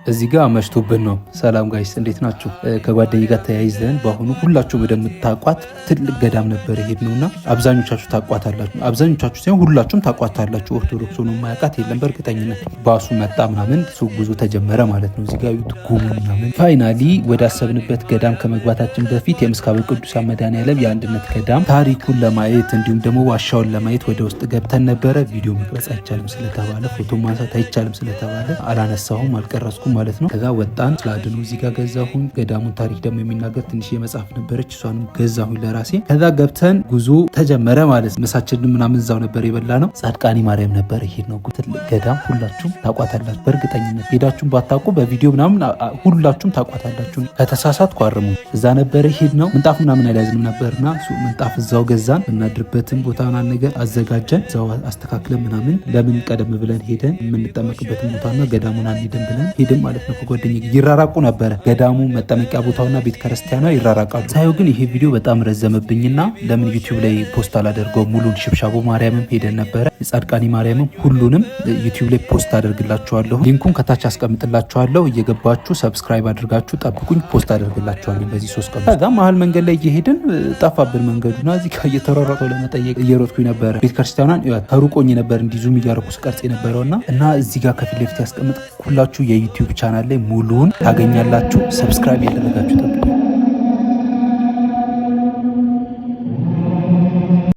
እዚህ ጋር መሽቶብን ነው። ሰላም ጋይስ እንዴት ናችሁ? ከጓደኛዬ ጋር ተያይዘን በአሁኑ ሁላችሁ እንደምታውቋት ትልቅ ገዳም ነበር የሄድነውና አብዛኞቻችሁ ታውቋታላችሁ። አብዛኞቻችሁ ሳይሆን ሁላችሁም ታውቋታላችሁ። ኦርቶዶክስ ሆኖ የማያውቃት የለም በእርግጠኝነት። ባሱ መጣ ምናምን ጉዞ ተጀመረ ማለት ነው። እዚህ ጋር ጉሙ ምናምን ፋይናሊ ወደ አሰብንበት ገዳም ከመግባታችን በፊት የምስካበ ቅዱሳን መድኃኔዓለም የአንድነት ገዳም ታሪኩን ለማየት እንዲሁም ደግሞ ዋሻውን ለማየት ወደ ውስጥ ገብተን ነበረ። ቪዲዮ መቅረጽ አይቻልም ስለተባለ፣ ፎቶ ማንሳት አይቻልም ስለተባለ አላነሳሁም፣ አልቀረጽኩም ማለት ነው። ከዛ ወጣን። ስላድኑ እዚህ ጋር ገዛሁኝ። ገዳሙን ታሪክ ደግሞ የሚናገር ትንሽ የመጽሐፍ ነበረች፣ እሷንም ገዛሁኝ ለራሴ። ከዛ ገብተን ጉዞ ተጀመረ ማለት ነው። ምሳችንን ምናምን እዛው ነበር የበላ ነው። ጻድቃኒ ማርያም ነበር ይሄድ ነው። ትልቅ ገዳም ሁላችሁም ታቋታላችሁ በእርግጠኝነት። ሄዳችሁም ባታውቁ በቪዲዮ ምናምን ሁላችሁም ታቋታላችሁ። ከተሳሳትኩ አርሙ። እዛ ነበር ይሄድ ነው። ምንጣፍ ምናምን አልያዝንም ነበርና ምንጣፍ እዛው ገዛን። እናድርበትን ቦታ ምናምን ነገር አዘጋጀን። እዛው አስተካክለን ምናምን ለምን ቀደም ብለን ሄደን የምንጠመቅበትን ቦታና ገዳሙን አንሄድም ብለን ሄድን ማለት ነው። ከጓደኛዬ ይራራቁ ነበረ። ገዳሙ መጠመቂያ ቦታውና ቤተ ክርስቲያኗ ይራራቃሉ። ሳየው ግን ይሄ ቪዲዮ በጣም ረዘመብኝና ለምን ዩቲዩብ ላይ ፖስት አላደርገው? ሙሉን ሽብሻቦ ማርያምም ሄደን ነበረ፣ የጻድቃኒ ማርያምም ሁሉንም ዩቲዩብ ላይ ፖስት አደርግላችኋለሁ። ሊንኩን ከታች አስቀምጥላችኋለሁ። እየገባችሁ ሰብስክራይብ አድርጋችሁ ጠብቁኝ። ፖስት አደርግላችኋለሁ በዚህ 3 ቀን። ከዛ መሀል መንገድ ላይ እየሄድን ጠፋብን መንገዱና እዚህ ጋር እየተሯሯጠው ለመጠየቅ እየሮጥኩኝ ነበረ። ቤተክርስቲያኗን ከሩቆኝ ነበር እንዲዙም እያረኩ ስቀርጽ የነበረውና እና እዚህ ጋር ከፊት ለፊት ያስቀምጥኩላችሁ የዩቲዩብ ቻናል ላይ ሙሉውን ታገኛላችሁ። ሰብስክራይብ ያደረጋችሁ ጠብቁ።